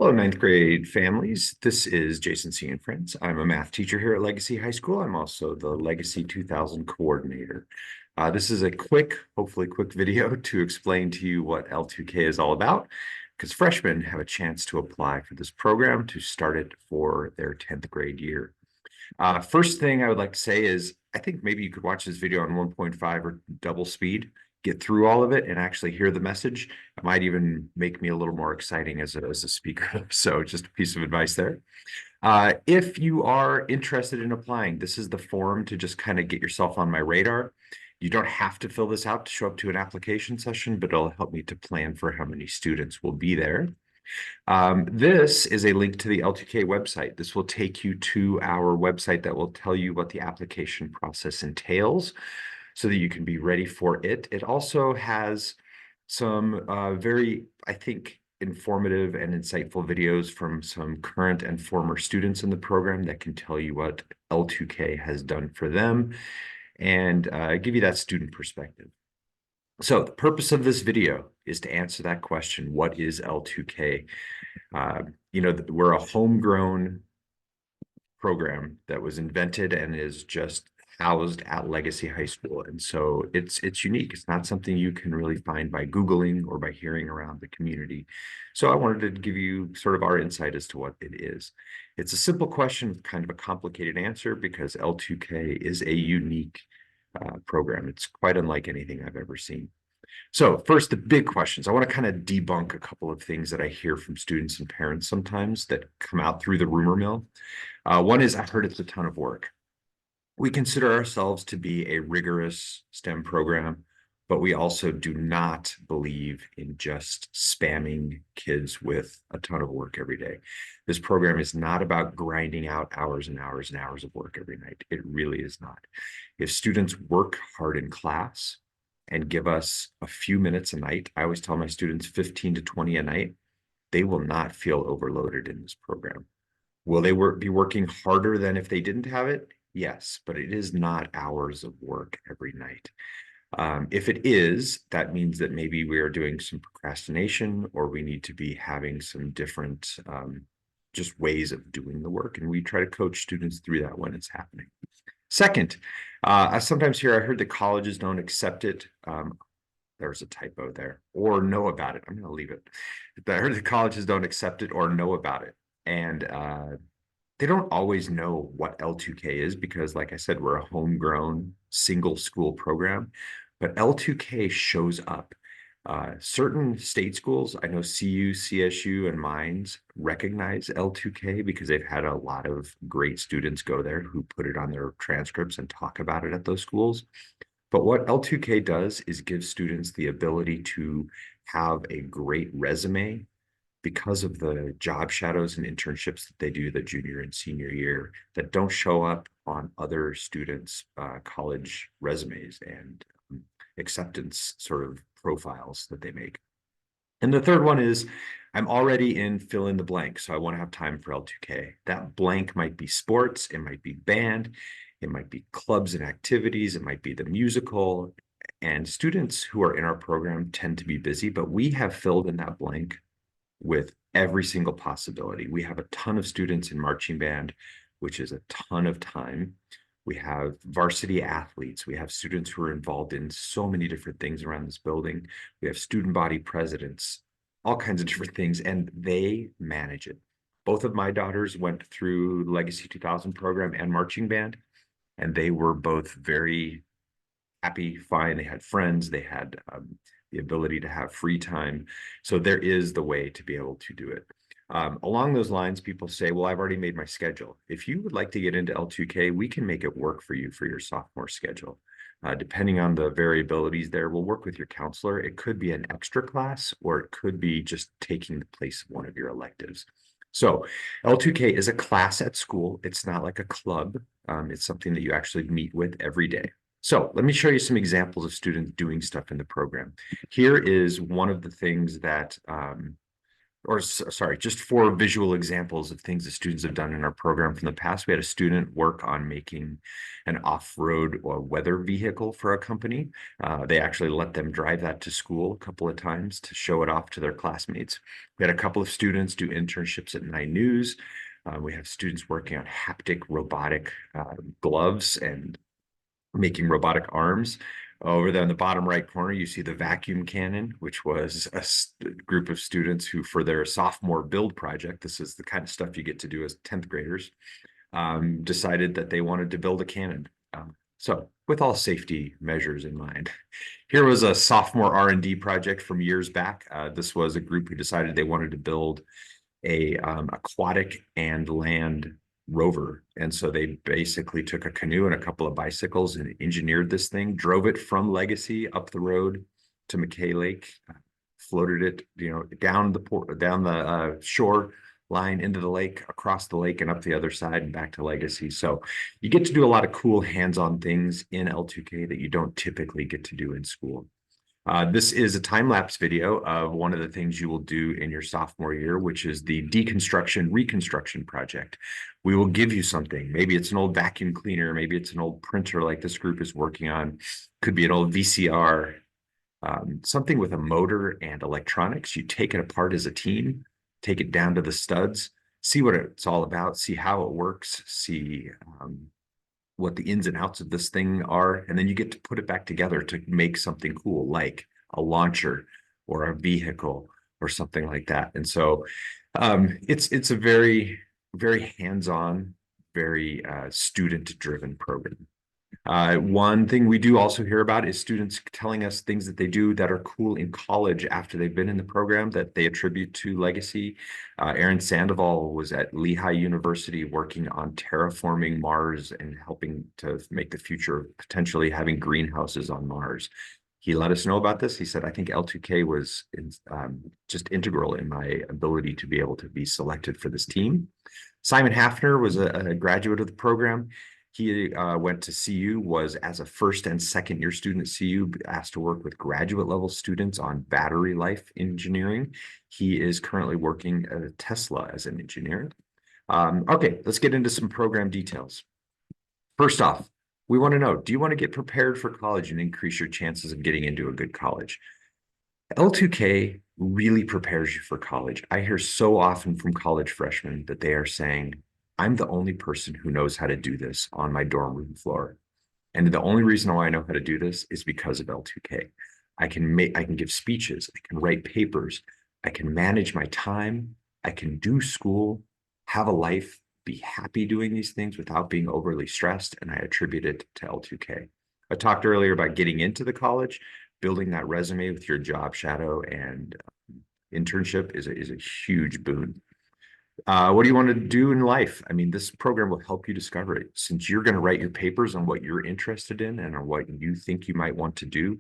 Hello, ninth grade families. This is Jason C. and Friends. I'm a math teacher here at Legacy High School. I'm also the Legacy 2000 coordinator. This is a hopefully quick video to explain to you what L2k is all about, because freshmen have a chance to apply for this program to start it for their 10th grade year. First thing I would like to say is I think maybe you could watch this video on 1.5 or double speed, get through all of it and actually hear the message. It might even make me a little more exciting as a speaker. So just a piece of advice there. If you are interested in applying, this is the form to just kind of get yourself on my radar. You don't have to fill this out to show up to an application session, but it'll help me to plan for how many students will be there. This is a link to the L2k website. This will take you to our website that will tell you what the application process entails so that you can be ready for it. It also has some very, I think, informative and insightful videos from some current and former students in the program that can tell you what L2k has done for them and give you that student perspective. So the purpose of this video is to answer that question: what is L2k? We're a homegrown program that was invented and is just housed at Legacy High School. And so it's unique. It's not something you can really find by Googling or by hearing around the community. So I wanted to give you sort of our insight as to what it is. It's a simple question with kind of a complicated answer because L2k is a unique program. It's quite unlike anything I've ever seen. So first, the big questions. I want to kind of debunk a couple of things that I hear from students and parents sometimes that come out through the rumor mill. One is, I heard it's a ton of work. We consider ourselves to be a rigorous STEM program, but we also do not believe in just spamming kids with a ton of work every day. This program is not about grinding out hours and hours and hours of work every night. It really is not. If students work hard in class and give us a few minutes a night, I always tell my students 15 to 20 a night, they will not feel overloaded in this program. Will they be working harder than if they didn't have it? Yes, but it is not hours of work every night. If it is, that means that maybe we are doing some procrastination or we need to be having some different just ways of doing the work. And we try to coach students through that when it's happening. Second, I sometimes hear, I heard that colleges don't accept it. There's a typo there, or know about it. I'm going to leave it. I heard that colleges don't accept it or know about it. And they don't always know what L2k is because, like I said, we're a homegrown single school program, but L2k shows up. Certain state schools, I know CU, CSU, and Mines recognize L2k because they've had a lot of great students go there who put it on their transcripts and talk about it at those schools. But what L2k does is give students the ability to have a great resume because of the job shadows and internships that they do the junior and senior year that don't show up on other students' college resumes and acceptance sort of profiles that they make. And the third one is, I'm already in fill in the blank, so I want to have time for L2k. That blank might be sports, it might be band, it might be clubs and activities, it might be the musical. And students who are in our program tend to be busy, but we have filled in that blank with every single possibility. We have a ton of students in marching band, which is a ton of time. We have varsity athletes. We have students who are involved in so many different things around this building. We have student body presidents, all kinds of different things, and they manage it. Both of my daughters went through the Legacy 2000 program and marching band, and they were both very happy, fine. They had friends, they had the ability to have free time. So there is the way to be able to do it. Along those lines, people say, well, I've already made my schedule. If you would like to get into L2k, we can make it work for you for your sophomore schedule. Depending on the variabilities there, we'll work with your counselor. It could be an extra class, or it could be just taking the place of one of your electives. So L2k is a class at school. It's not like a club. It's something that you actually meet with every day. So let me show you some examples of students doing stuff in the program. Here is one of the things that sorry, just 4 visual examples of things that students have done in our program from the past. We had a student work on making an off-road or weather vehicle for a company. They actually let them drive that to school a couple of times to show it off to their classmates. We had a couple of students do internships at 9 News. We have students working on haptic robotic gloves and making robotic arms. Over there in the bottom right corner, you see the vacuum cannon, which was a group of students who, for their sophomore build project, this is the kind of stuff you get to do as 10th graders, decided that they wanted to build a cannon. So with all safety measures in mind. Here was a sophomore R&D project from years back. This was a group who decided they wanted to build a aquatic and land rover. And so they basically took a canoe and a couple of bicycles and engineered this thing, drove it from Legacy up the road to McKay Lake, floated it, down the shore line into the lake, across the lake and up the other side and back to Legacy. So you get to do a lot of cool hands-on things in L2K that you don't typically get to do in school. This is a time-lapse video of one of the things you will do in your sophomore year, which is the deconstruction reconstruction project. We will give you something. Maybe it's an old vacuum cleaner. Maybe it's an old printer like this group is working on. Could be an old VCR, something with a motor and electronics. You take it apart as a team, take it down to the studs, see what it's all about, see how it works, see what the ins and outs of this thing are, and then you get to put it back together to make something cool, like a launcher or a vehicle or something like that. And so it's a very, very hands-on, very student-driven program. One thing we do also hear about is students telling us things that they do that are cool in college after they've been in the program that they attribute to Legacy. Aaron Sandoval was at Lehigh University working on terraforming Mars and helping to make the future of potentially having greenhouses on Mars. He let us know about this. He said, I think L2K was just integral in my ability to be able to be selected for this team. Simon Hafner was a graduate of the program. He went to CU, was as a first and second year student at CU, asked to work with graduate level students on battery life engineering. He is currently working at Tesla as an engineer. Okay, let's get into some program details. First off, we want to know, do you want to get prepared for college and increase your chances of getting into a good college? L2K really prepares you for college. I hear so often from college freshmen that they are saying, I'm the only person who knows how to do this on my dorm room floor. And the only reason why I know how to do this is because of L2K. I can give speeches, I can write papers, I can manage my time, I can do school, have a life, be happy doing these things without being overly stressed, and I attribute it to L2K. I talked earlier about getting into the college, building that resume with your job shadow and internship is a huge boon. What do you want to do in life? I mean, this program will help you discover it. Since you're going to write your papers on what you're interested in and on what you think you might want to do,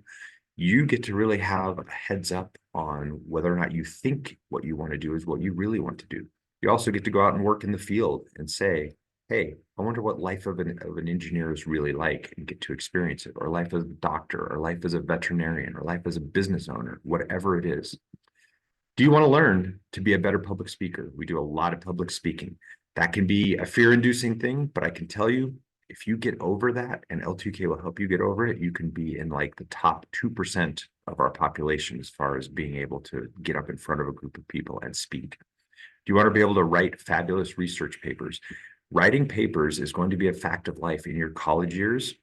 you get to really have a heads up on whether or not you think what you want to do is what you really want to do. You also get to go out and work in the field and say, hey, I wonder what life of an engineer is really like, and get to experience it, or life as a doctor, or life as a veterinarian, or life as a business owner, whatever it is. Do you want to learn to be a better public speaker? We do a lot of public speaking. That can be a fear-inducing thing, but I can tell you, if you get over that, and L2K will help you get over it, you can be in like the top 2% of our population as far as being able to get up in front of a group of people and speak. Do you want to be able to write fabulous research papers? Writing papers is going to be a fact of life in your college years.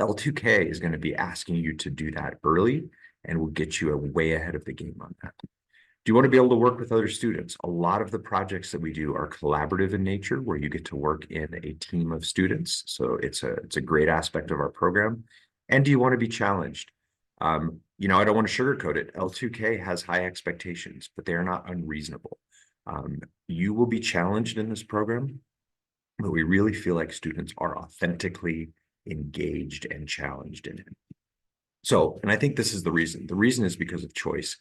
L2K is going to be asking you to do that early and will get you way ahead of the game on that. Do you want to be able to work with other students? A lot of the projects that we do are collaborative in nature, where you get to work in a team of students. So it's a great aspect of our program. And do you want to be challenged? I don't want to sugarcoat it. L2K has high expectations, but they are not unreasonable. You will be challenged in this program, but we really feel like students are authentically engaged and challenged in it. So, and I think this is the reason. The reason is because of choice.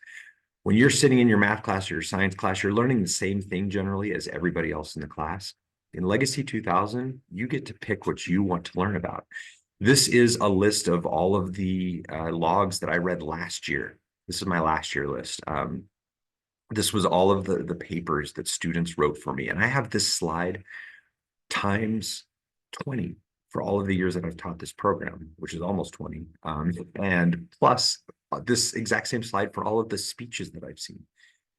When you're sitting in your math class or your science class, you're learning the same thing generally as everybody else in the class. In Legacy 2000, you get to pick what you want to learn about. This is a list of all of the logs that I read last year. This is my last year list. This was all of the papers that students wrote for me. And I have this slide times 20 for all of the years that I've taught this program, which is almost 20. And plus this exact same slide for all of the speeches that I've seen.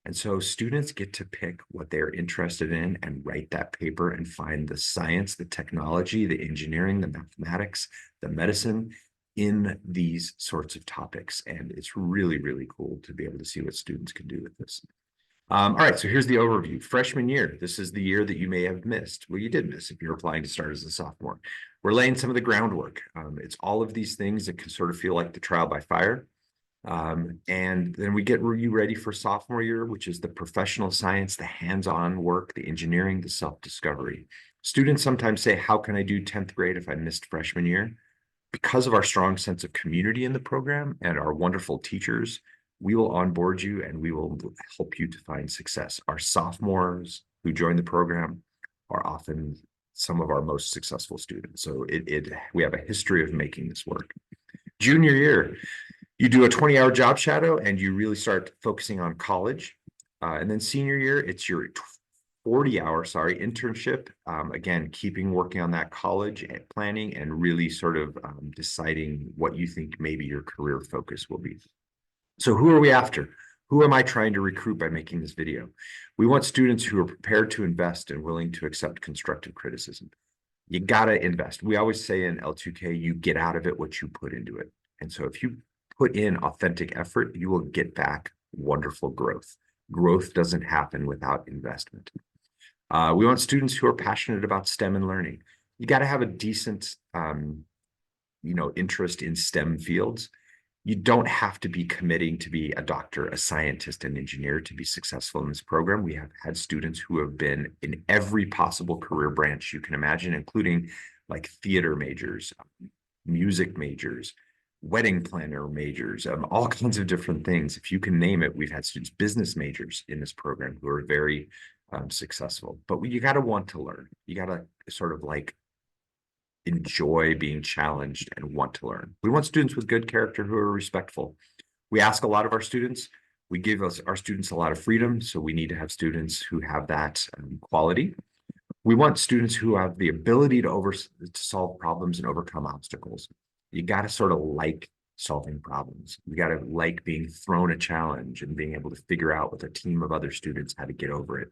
And so students get to pick what they're interested in and write that paper and find the science, the technology, the engineering, the mathematics, the medicine in these sorts of topics. And it's really, really cool to be able to see what students can do with this. All right, so here's the overview. Freshman year, this is the year that you may have missed. Well, you did miss if you're applying to start as a sophomore. We're laying some of the groundwork. It's all of these things that can sort of feel like the trial by fire. And then we get you ready for sophomore year, which is the professional science, the hands-on work, the engineering, the self-discovery. Students sometimes say, how can I do 10th grade if I missed freshman year? Because of our strong sense of community in the program and our wonderful teachers, we will onboard you and we will help you to find success. Our sophomores who join the program are often some of our most successful students. So we have a history of making this work. Junior year, you do a 20-hour job shadow and you really start focusing on college. And then senior year, it's your 40-hour, internship. Again, keeping working on that college planning and really sort of deciding what you think maybe your career focus will be. So who are we after? Who am I trying to recruit by making this video? We want students who are prepared to invest and willing to accept constructive criticism. You gotta invest. We always say in L2k, you get out of it what you put into it. And so if you put in authentic effort, you will get back wonderful growth. Growth doesn't happen without investment. We want students who are passionate about STEM and learning. You got to have a decent, interest in STEM fields. You don't have to be committing to be a doctor, a scientist, an engineer to be successful in this program. We have had students who have been in every possible career branch you can imagine, including like theater majors, music majors, wedding planner majors, all kinds of different things. If you can name it, we've had students, business majors in this program who are very successful. But you got to want to learn. You got to sort of like enjoy being challenged and want to learn. We want students with good character who are respectful. We ask a lot of our students. We give our students a lot of freedom, so we need to have students who have that quality. We want students who have the ability to solve problems and overcome obstacles. You got to sort of like solving problems. You got to like being thrown a challenge and being able to figure out with a team of other students how to get over it.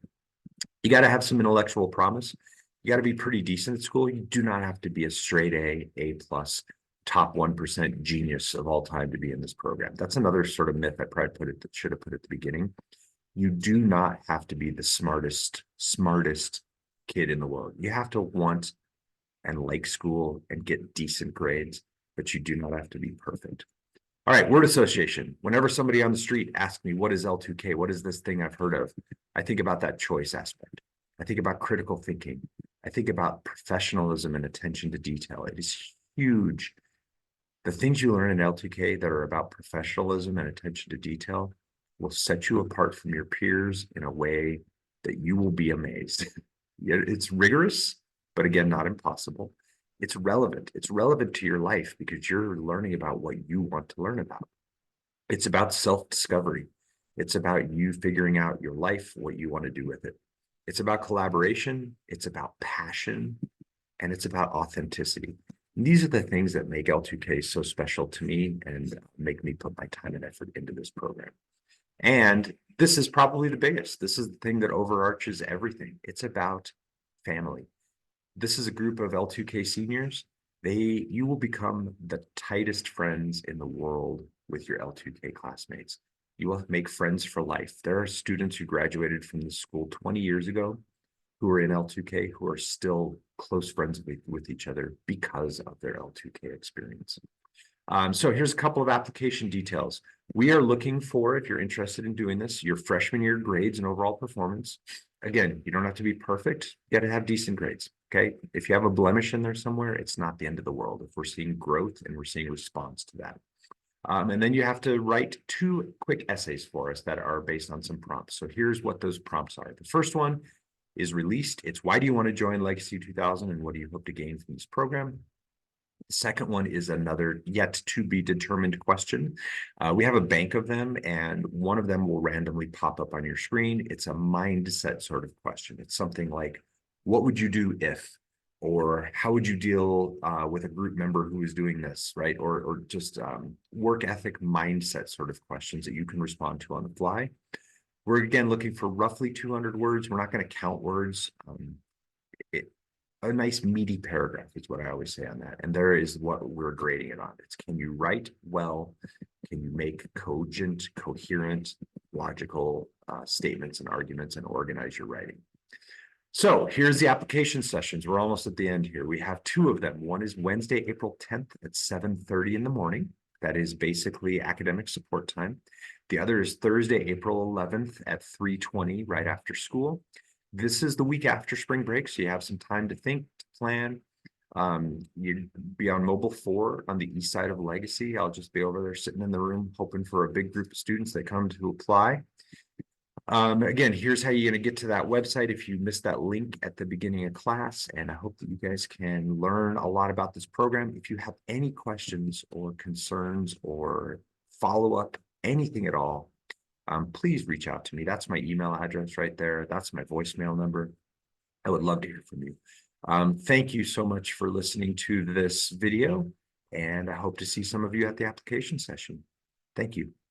You got to have some intellectual promise. You got to be pretty decent at school. You do not have to be a straight A plus, top 1% genius of all time to be in this program. That's another sort of myth I probably should have put at the beginning. You do not have to be the smartest kid in the world. You have to want and like school and get decent grades, but you do not have to be perfect. All right, word association. Whenever somebody on the street asks me, what is L2k? What is this thing I've heard of? I think about that choice aspect. I think about critical thinking. I think about professionalism and attention to detail. It is huge. The things you learn in L2k that are about professionalism and attention to detail will set you apart from your peers in a way that you will be amazed. It's rigorous, but again, not impossible. It's relevant. It's relevant to your life because you're learning about what you want to learn about. It's about self-discovery. It's about you figuring out your life, what you want to do with it. It's about collaboration. It's about passion, and it's about authenticity. And these are the things that make L2k so special to me and make me put my time and effort into this program. And this is probably the biggest. This is the thing that overarches everything. It's about family. This is a group of L2k seniors. You will become the tightest friends in the world with your L2k classmates. You will make friends for life. There are students who graduated from the school 20 years ago who are in L2k who are still close friends with each other because of their L2k experience. So here's a couple of application details. We are looking for, if you're interested in doing this, your freshman year grades and overall performance. Again, you don't have to be perfect. You got to have decent grades, okay? If you have a blemish in there somewhere, it's not the end of the world if we're seeing growth and we're seeing response to that. And then you have to write 2 quick essays for us that are based on some prompts. So here's what those prompts are. The first one is released. It's why do you want to join Legacy 2000 and what do you hope to gain from this program? The second one is another yet to be determined question. We have a bank of them, and one of them will randomly pop up on your screen. It's a mindset sort of question. It's something like, what would you do if? Or how would you deal with a group member who is doing this, right? Or just work ethic mindset sort of questions that you can respond to on the fly. We're again looking for roughly 200 words. We're not going to count words. A nice meaty paragraph is what I always say on that. And there is what we're grading it on. It's, can you write well? Can you make cogent, coherent, logical statements and arguments and organize your writing? So here's the application sessions. We're almost at the end here. We have two of them. One is Wednesday, April 10th at 7:30 in the morning. That is basically academic support time. The other is Thursday, April 11th at 3:20 right after school. This is the week after spring break, so you have some time to think, to plan. You'd be on Mobile 4 on the east side of Legacy. I'll just be over there sitting in the room, hoping for a big group of students that come to apply. Again, here's how you're going to get to that website if you missed that link at the beginning of class. And I hope that you guys can learn a lot about this program. If you have any questions or concerns or follow-up, anything at all, please reach out to me. That's my email address right there. That's my voicemail number. I would love to hear from you. Thank you so much for listening to this video, and I hope to see some of you at the application session. Thank you.